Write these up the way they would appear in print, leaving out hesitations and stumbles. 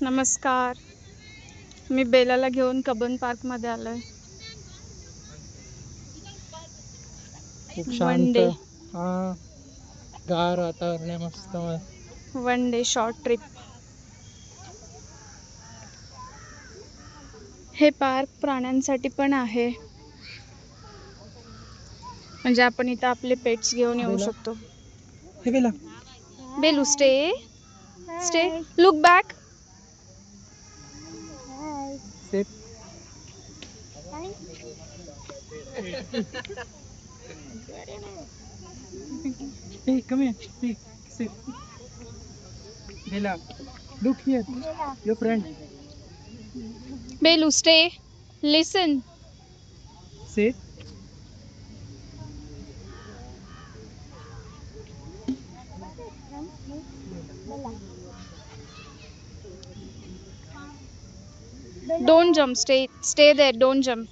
नमस्कार. मी बेलाला घेऊन कबन पार्क मध्ये आलोय. खूप वन शांत डे गार वातावरण आहे मस्त. One day short trip. हे पार्क प्राण्यांसाठी पण आहे, म्हणजे आपण इथं आपले पेट्स घेऊन येऊ बेला. शकतो. हे बेला बेलू stay stay look back. Sit. Hey, come here. Sit. Bella, look here. Your friend. बेलू stay listen. Sit. Don't jump. Stay there. Don't jump.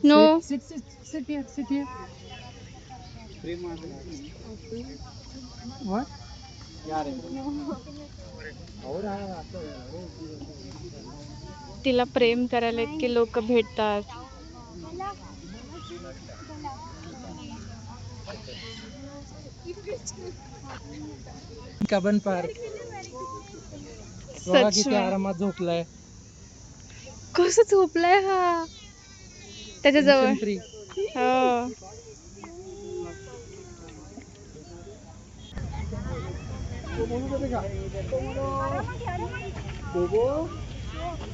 No. Sit here. Sit here. What? तिला प्रेम करायला इतके लोक भेटतात. कबन पार्क. बघा सच किती में आरामात झोपलाय. कसं झोपलाय हा त्याच्याजवळ. Tension free. हो.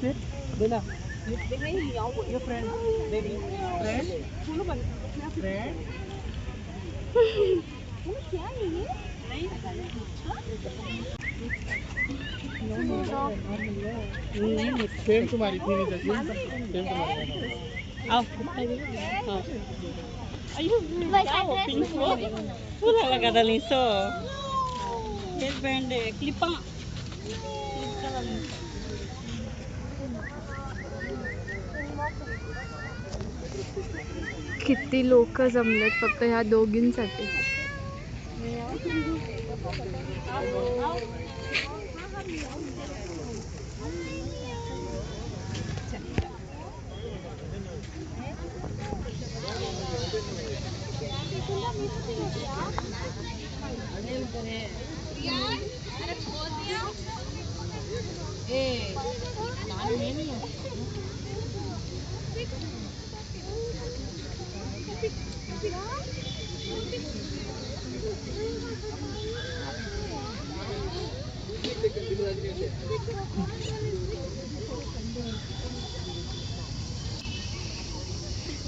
Sit. Bella. Your friend. Baby. Friend. Same तुम्हारी थी नहीं जैसी. सेम तुम्हारी. आओ pura la catalizó que vende clipa किती लोक जमलेत फक्त ह्या दोघींसाठी.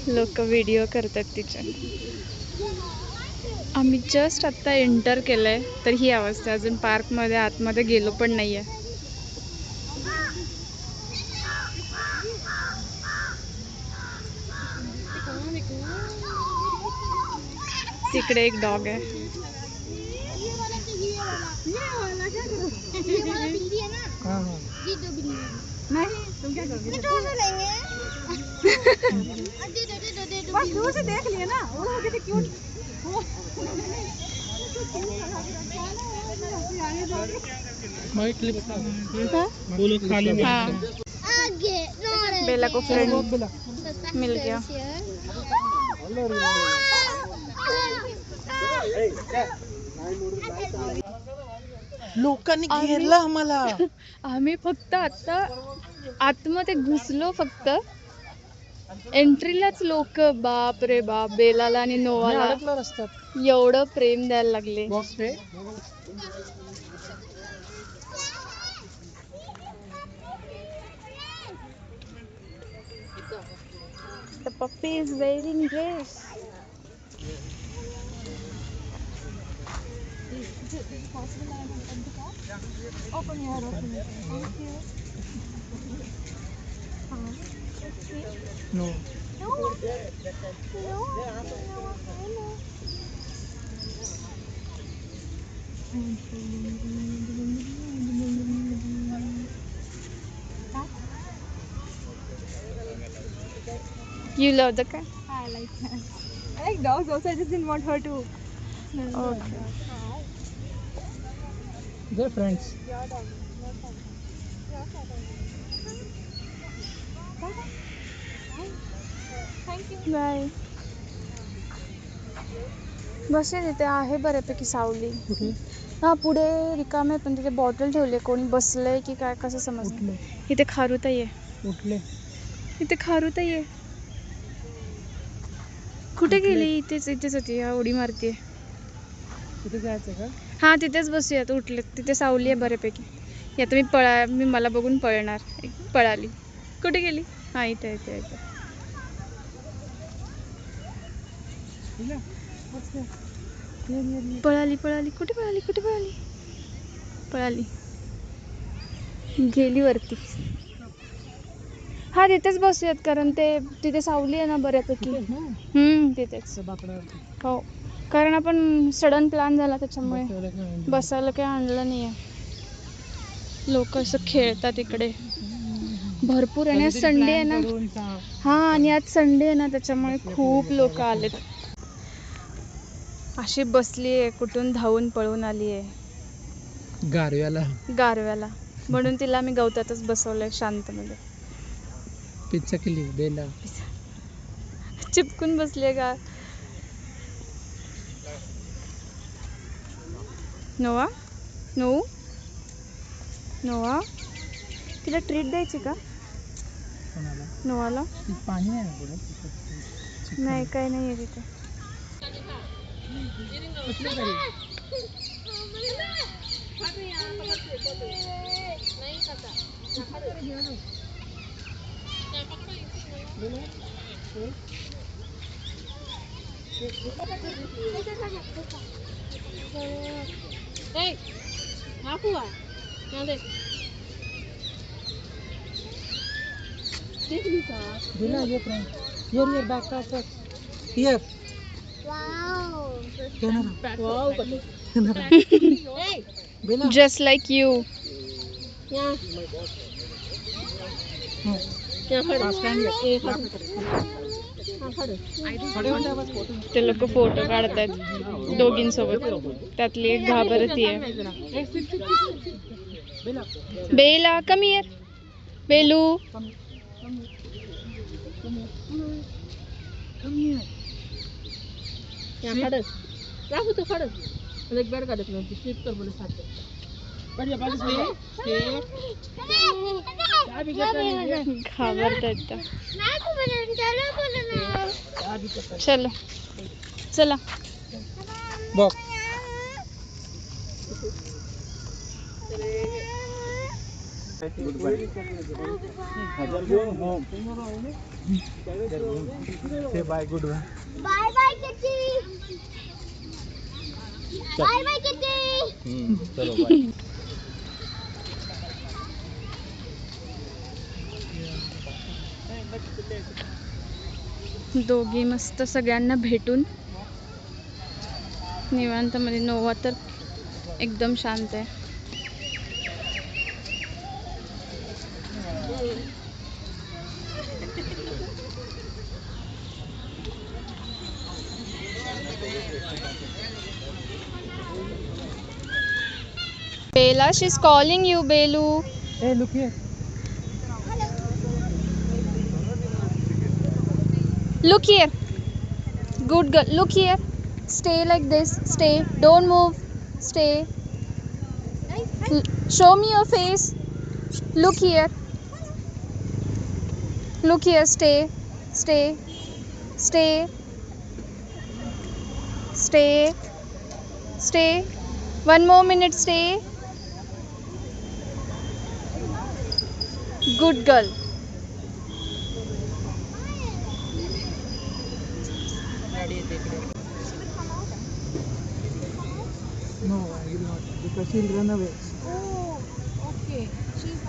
लोक व्हिडिओ करतात तिच्या. आम्ही जस्ट आता एंटर केलंय तर ही अवस्था. अजून पार्क मध्ये आतमध्ये गेलो पण नाहीये. तिकडे एक डॉग आहे. हाँ. नहीं तुम क्या करोगे बस दूर से देख लिए ना वो लोग कितने क्यूट मैं क्लिप. हाँ? वो लोग खाली में. हाँ. बेला को फ्रेंड मिल गया. लोकांनी घेरला आम्हाला. आम्ही फक्त आता आतमध्ये घुसलो. फक्त एंट्रीलाच लोक बाप रे बाप. बेलाला आणि नोवाला अडकला रस्त्यात. एवढं प्रेम द्यायला लागले. Box pay. The puppy is wearing dress. open your open it. Thank you. No. No. You love the cat? I like her. I like dogs also. I just didn't want her to. Okay. They're friends. Your dog, not mine. Bye. बसेल तिथे आहे बऱ्यापैकी सावली. कुठे हा पुढे रिकामे पण तिथे बॉटल ठेवले. कोणी बसलंय की काय कसं समजलं. उठले इथे खारुताई आहे. उठले इथे खारुताई आहे. कुठे उठले. गेली? इथेच होती. हा उडी मारते. कुठे जायचं का? हा तिथेच बसूयात. उठले तिथे सावली आहे बऱ्यापैकी. आता मी मला बघून पळणार. पळाली. कुठे गेली? हा इथे. हिला, बस काय? ये. पळाली. कुठे पळाली? गेली वरती. हा तिथेच बसूयात कारण तिथे सावली आहे ना बऱ्यापैकी. तिथेच ना? तिथेच. असं बाकड्यावरती. हो कारण आपण सडन प्लॅन झाला त्याच्यामुळे बसायला काय आणलं? बसायला काही आणलं नाहीये. लोक असं खेळतात इकडे भरपूर. आणि आज कधीतरी संडे आहे plan ना. करून सांग. हा आणि आज संडे आहे ना त्याच्यामुळे खूप लोक आलेत. अशी बसली आहे. कुठून धावून पळून आली आहे गारव्याला. म्हणून तिला मी गवतातच बसवलंय शांतमध्ये. पिझ्झा केली बेला. चिपकून बसली का? नोवा तिला ट्रीट द्यायची का कोणाला? नोवाला? पाणी आहे ना पुढे? नाही काही नाही आहे तिथे. कुठले तरी? Bella, your friend. Here, back. Here. Wow. Bella. Just like you. ते लोक फोटो काढतायत दोघींसोबत. त्यातली एक घाबरतीये. Bela come here. बेलू घाबरतायत. चला बघ. Say bye, good one. Bye, Kitty. Bye, Kitty. चलो bye. दोघी मस्त सगळ्यांना भेटून निवांत मध्ये. नोवा तर एकदम शांत आहे. Bella, she's calling you, Belu. Hey, look here. Look here. Good girl. Look here. Stay like this. Stay. Don't move. Stay. Show me your face. Look here. Look here. Stay. Stay. Stay. Stay. Stay. One more minute. Stay. Good girl. No, I will not because she'll run away. Oh, okay.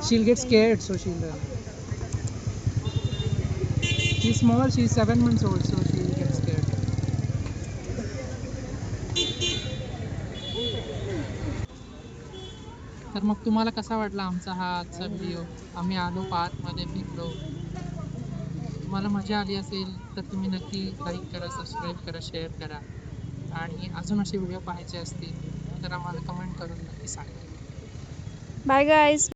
She'll get scared, so she'll run. She's small. She's 7 months old, so she'll get scared. तर मग तुम्हाला कसा वाटला आमचा हा आजचा video? आम्ही आलो पार्कमध्ये फिरलो. तुम्हाला मजा आली असेल तर तुम्ही नक्की लाईक करा, सबस्क्राईब करा, शेअर करा. आणि अजून असे व्हिडिओ पाहायचे असतील तर आम्हाला कमेंट करून नक्की सांगा. Bye guys.